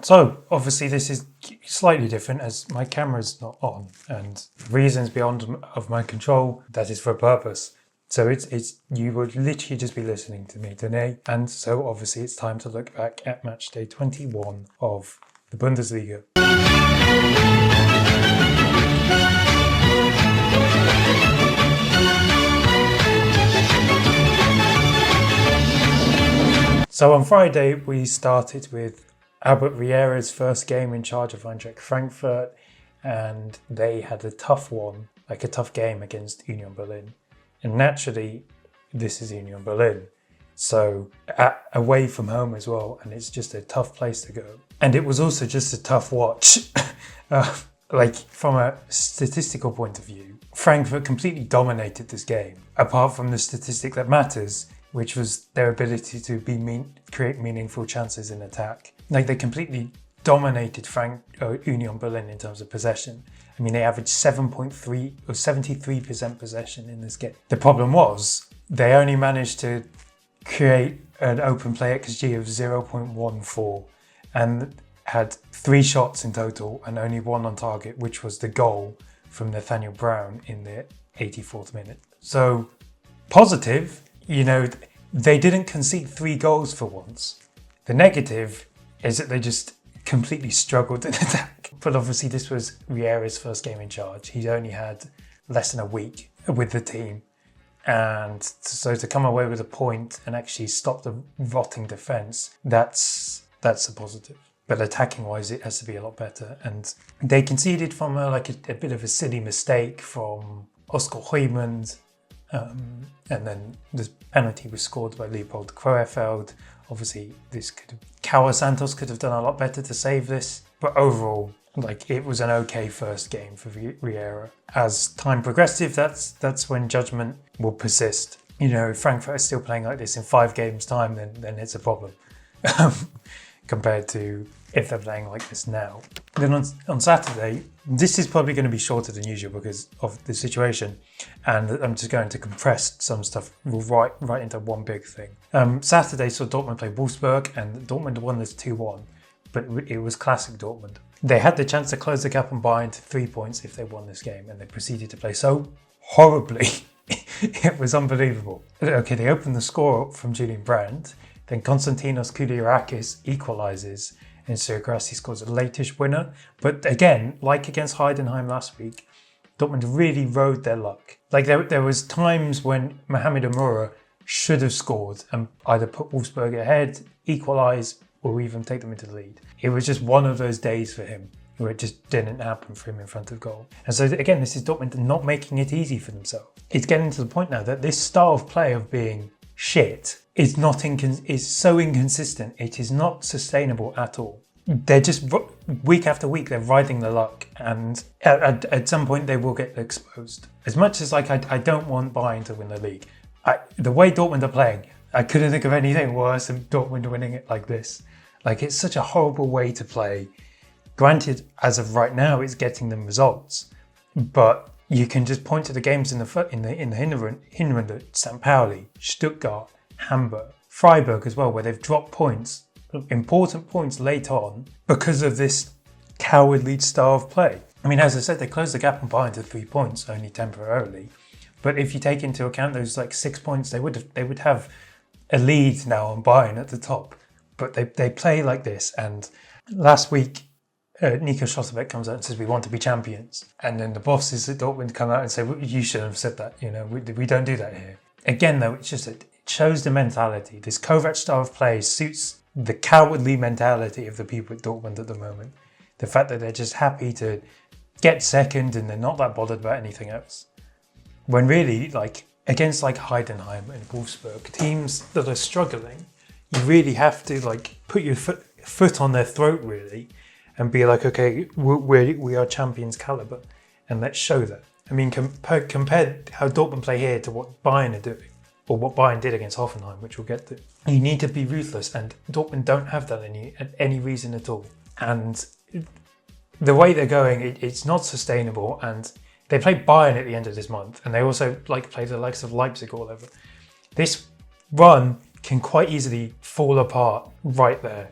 So obviously this is slightly different as my camera's not on and reasons beyond of my control. That is for a purpose. So it's you would literally just be listening to me today. And so obviously it's time to look back at matchday 21 of the Bundesliga. So on Friday we started with Albert Vieira's first game in charge of Eintracht Frankfurt, and they had a tough game against Union Berlin. And naturally, this is Union Berlin, so away from home as well, and it's just a tough place to go. And it was also just a tough watch. From a statistical point of view, Frankfurt completely dominated this game, apart from the statistic that matters, which was their ability to create meaningful chances in attack. They completely dominated Union Berlin in terms of possession. I mean, they averaged 7.3 or 73% possession in this game. The problem was they only managed to create an open play XG of 0.14 and had 3 shots in total and only 1 on target, which was the goal from Nathaniel Brown in the 84th minute. So positive, they didn't concede 3 goals for once. The negative is that they just completely struggled in attack. But obviously this was Vieira's first game in charge. He'd only had less than a week with the team. And so to come away with a point and actually stop the rotting defence, that's a positive. But attacking wise, it has to be a lot better. And they conceded from a bit of a silly mistake from Oscar Huymund. And then the penalty was scored by Leopold Kroefeld. Obviously, Cauã Santos could have done a lot better to save this. But overall, it was an okay first game for Vieira. As time progressive, that's when judgment will persist. If Frankfurt is still playing like this in 5 games' time, then it's a problem. Compared to if they're playing like this now. Then on Saturday, this is probably going to be shorter than usual because of the situation, and I'm just going to compress some stuff right into one big thing. Saturday saw Dortmund play Wolfsburg, and Dortmund won this 2-1, but it was classic Dortmund. They had the chance to close the gap on Bayern to 3 points if they won this game, and they proceeded to play so horribly. It was unbelievable. Okay, they opened the score up from Julian Brandt. Then Konstantinos Kouliarakis equalises and Sirgrassi scores a late-ish winner. But again, like against Heidenheim last week, Dortmund really rode their luck. There was times when Mohamed Amoura should have scored and either put Wolfsburg ahead, equalise, or even take them into the lead. It was just one of those days for him where it just didn't happen for him in front of goal. And so again, this is Dortmund not making it easy for themselves. It's getting to the point now that this style of play of being shit is so inconsistent. It is not sustainable at all. They're just week after week they're riding the luck, and at some point they will get exposed. As much as I don't want Bayern to win the league, the way Dortmund are playing, I couldn't think of anything worse than Dortmund winning it like this. It's such a horrible way to play. Granted, as of right now, it's getting them results, but you can just point to the games in the Hinrunde, St. Pauli, Stuttgart, Hamburg, Freiburg as well, where they've dropped points, important points late on because of this cowardly style of play. I mean, as I said, they closed the gap on Bayern to 3 points, only temporarily. But if you take into account those 6 points, they would have a lead now on Bayern at the top. But they play like this. And last week, Nico Schlotterbeck comes out and says, we want to be champions. And then the bosses at Dortmund come out and say, well, you shouldn't have said that. We don't do that here. Again, though, it's just it shows the mentality. This Kovac style of play suits the cowardly mentality of the people at Dortmund at the moment. The fact that they're just happy to get second and they're not that bothered about anything else. When really, against Heidenheim and Wolfsburg, teams that are struggling, you really have to put your foot on their throat really and be okay, we are champions caliber, and let's show that. I mean, compare how Dortmund play here to what Bayern are doing, or what Bayern did against Hoffenheim, which we'll get to. You need to be ruthless, and Dortmund don't have that any reason at all. And the way they're going, it's not sustainable, and they play Bayern at the end of this month, and they also play the likes of Leipzig or whatever. This run can quite easily fall apart right there.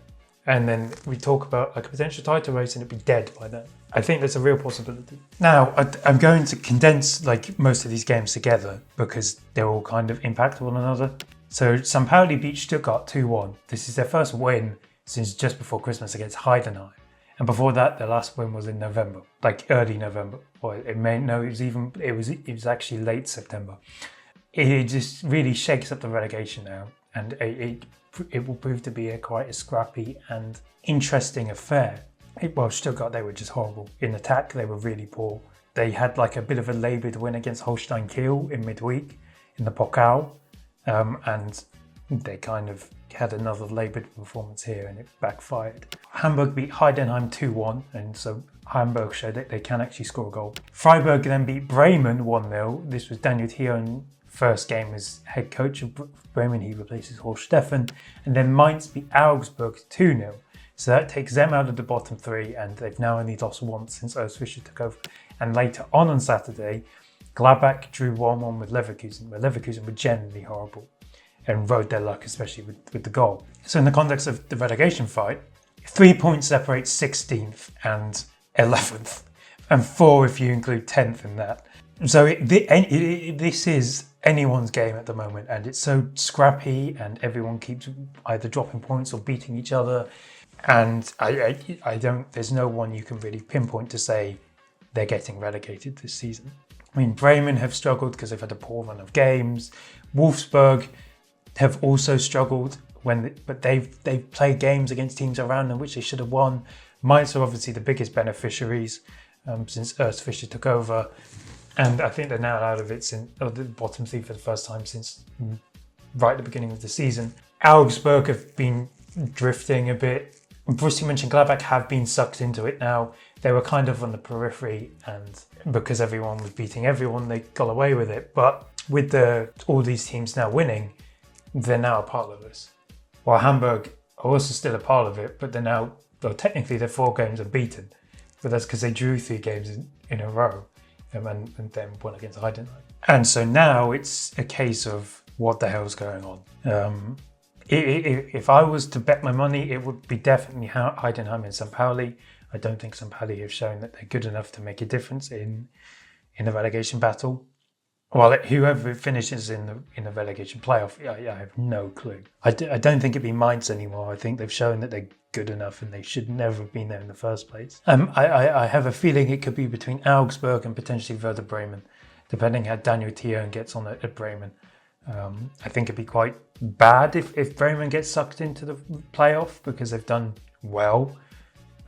and then we talk about like a potential title race and it'd be dead by then. I think that's a real possibility. Now, I'm going to condense like most of these games together because they're all kind of impact one another. So St. Pauli beat Stuttgart 2-1. This is their first win since just before Christmas against Heidenheim. And before that, their last win was in November, like early November. Or it was actually late September. It just really shakes up the relegation now, and it will prove to be quite a scrappy and interesting affair. Stuttgart, they were just horrible. In attack, they were really poor. They had like a bit of a laboured win against Holstein Kiel in midweek in the Pokal, and they kind of had another laboured performance here and it backfired. Hamburg beat Heidenheim 2-1, and so Hamburg showed that they can actually score a goal. Freiburg then beat Bremen 1-0. This was Daniel Thion's first game as head coach of Bremen. He replaces Horst Steffen. And then Mainz beat Augsburg 2-0. So that takes them out of the bottom three, and they've now only lost once since Urs Fischer took over. And later on Saturday, Gladbach drew 1-1 with Leverkusen, where Leverkusen were generally horrible and rode their luck, especially with the goal. So in the context of the relegation fight, 3 points separate 16th and 11th, and 4 if you include 10th in that. So this is anyone's game at the moment, and it's so scrappy, and everyone keeps either dropping points or beating each other. And there's no one you can really pinpoint to say they're getting relegated this season. I mean, Bremen have struggled because they've had a poor run of games. Wolfsburg have also struggled but they've played games against teams around them which they should have won. Mainz are obviously the biggest beneficiaries since Urs Fischer took over, and I think they're now out of the bottom three for the first time since right at the beginning of the season. Augsburg have been drifting a bit. Borussia Mönchengladbach have been sucked into it now. They were kind of on the periphery, and because everyone was beating everyone, they got away with it. But with all these teams now winning, they're now a part of this. While Hamburg are also still a part of it, but technically they're 4 games unbeaten. But that's because they drew 3 games in a row and then won against Heidenheim. And so now it's a case of what the hell's going on. If I was to bet my money, it would be definitely Heidenheim and St. Pauli. I don't think St. Pauli have shown that they're good enough to make a difference in the relegation battle. Well, whoever finishes in the relegation playoff, I have no clue. I don't think it'd be Mainz anymore. I think they've shown that they're good enough and they should never have been there in the first place. I have a feeling it could be between Augsburg and potentially Werder Bremen, depending how Daniel Thion gets on at Bremen. I think it'd be quite bad if Bremen gets sucked into the playoff because they've done well.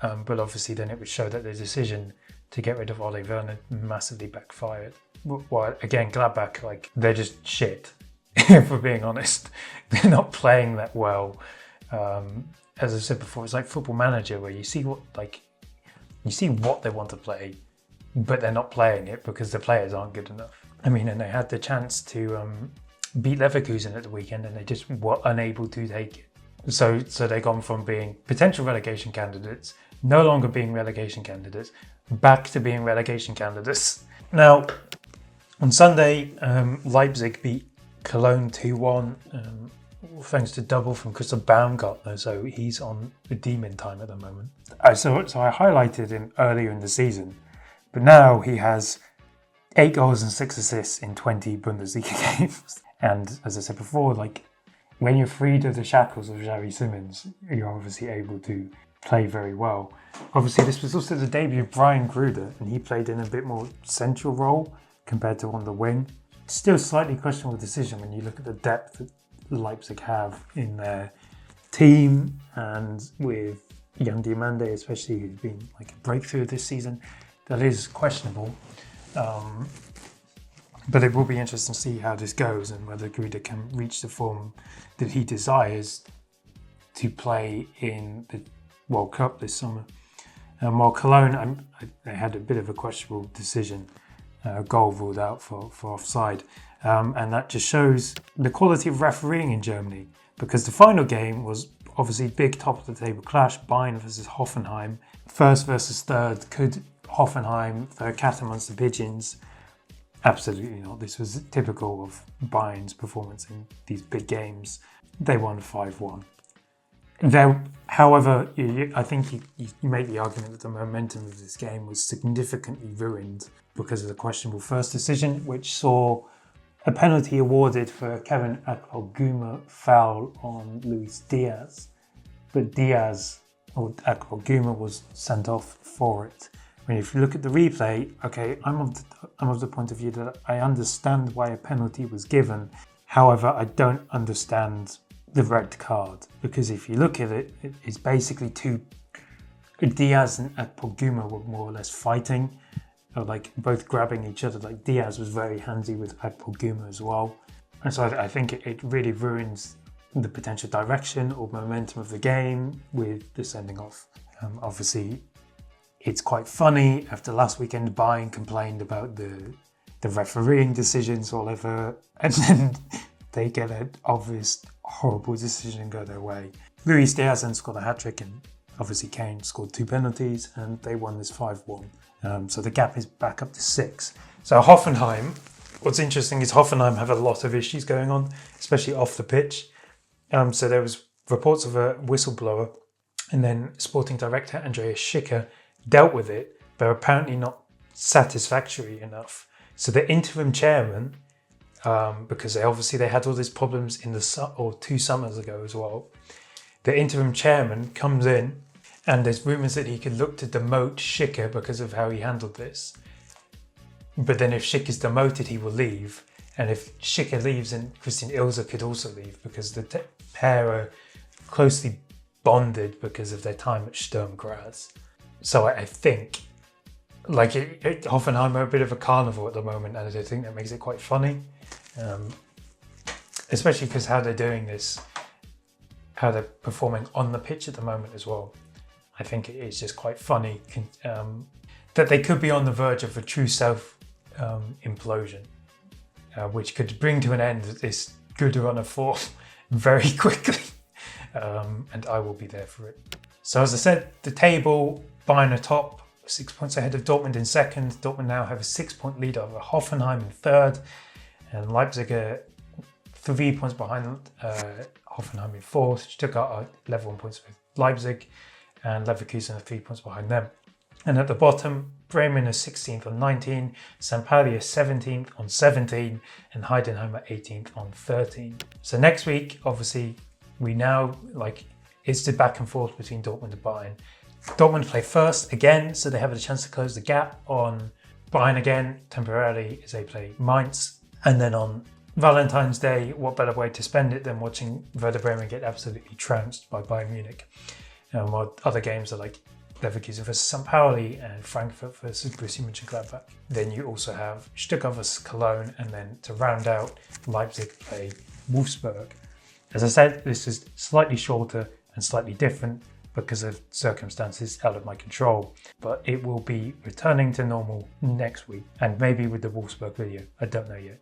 But obviously then it would show that the decision to get rid of Ole Werner massively backfired. Well, again, Gladbach, they're just shit, if we're being honest. They're not playing that well. As I said before, it's like Football Manager, where you see what they want to play, but they're not playing it because the players aren't good enough. I mean, and they had the chance to beat Leverkusen at the weekend, and they just were unable to take it. So they've gone from being potential relegation candidates, no longer being relegation candidates, back to being relegation candidates. Now, on Sunday, Leipzig beat Cologne 2-1, thanks to double from Christoph Baumgartner, so he's on redeeming time at the moment. So I highlighted him earlier in the season, but now he has 8 goals and 6 assists in 20 Bundesliga games. And as I said before, when you're freed of the shackles of Xavi Simons, you're obviously able to play very well. Obviously, this was also the debut of Brian Gruder, and he played in a bit more central role compared to on the wing. Still slightly questionable decision when you look at the depth that Leipzig have in their team, and with young Diomande especially, who's been a breakthrough this season. That is questionable. But it will be interesting to see how this goes and whether Gruder can reach the form that he desires to play in the World Cup this summer. While Cologne, they had a bit of a questionable decision, goal ruled out for offside. And that just shows the quality of refereeing in Germany, because the final game was obviously big top of the table clash, Bayern versus Hoffenheim, first versus third. Could Hoffenheim throw a cat amongst the pigeons? Absolutely not. This was typical of Bayern's performance in these big games. They won 5-1. However, I think you make the argument that the momentum of this game was significantly ruined because of the questionable first decision, which saw a penalty awarded for Kevin Akpoguma foul on Luis Diaz. But Akpoguma was sent off for it. I mean, if you look at the replay, okay, I'm of the point of view that I understand why a penalty was given. However, I don't understand the red card, because if you look at it, it's basically Diaz and Akpoguma were more or less fighting, or like both grabbing each other. Like Diaz was very handsy with Akpoguma as well, and so I think it really ruins the potential direction or momentum of the game with the sending off. Obviously, it's quite funny after last weekend. Bayern complained about the refereeing decisions or whatever, and then they get an obvious horrible decision go their way. Luis Diaz then scored a hat-trick, and obviously Kane scored 2 penalties, and they won this 5-1. So the gap is back up to 6. So Hoffenheim, what's interesting is Hoffenheim have a lot of issues going on, especially off the pitch. So there was reports of a whistleblower, and then sporting director Andreas Schicker dealt with it, but apparently not satisfactory enough. So the interim chairman, because they had all these problems in 2 summers ago as well. The interim chairman comes in, and there's rumours that he could look to demote Schicker because of how he handled this. But then if Schicker's demoted, he will leave. And if Schicker leaves, then Christian Ilse could also leave, because the pair are closely bonded because of their time at Sturm Graz. So I think Hoffenheim are a bit of a carnival at the moment, and I think that makes it quite funny. Especially because how they're doing this, how they're performing on the pitch at the moment as well. I think it is just quite funny that they could be on the verge of a true implosion, which could bring to an end this good run of form very quickly. And I will be there for it. So as I said, the table, Bayern atop, 6 points ahead of Dortmund in second. Dortmund now have a 6-point lead over Hoffenheim in third, and Leipzig are 3 points behind Hoffenheim in fourth. Stuttgart are level on points with Leipzig, and Leverkusen are 3 points behind them. And at the bottom, Bremen is 16th on 19, St. Pauli is 17th on 17, and Heidenheim are 18th on 13. So next week, obviously, we now it's the back and forth between Dortmund and Bayern. Dortmund play first again, so they have a chance to close the gap on Bayern again temporarily as they play Mainz. And then on Valentine's Day, what better way to spend it than watching Werder Bremen get absolutely trounced by Bayern Munich? While other games are like Leverkusen versus St. Pauli and Frankfurt versus Borussia Mönchengladbach. Then you also have Stuttgart versus Cologne, and then to round out, Leipzig play Wolfsburg. As I said, this is slightly shorter and slightly different because of circumstances out of my control, but it will be returning to normal next week, and maybe with the Wolfsburg video, I don't know yet.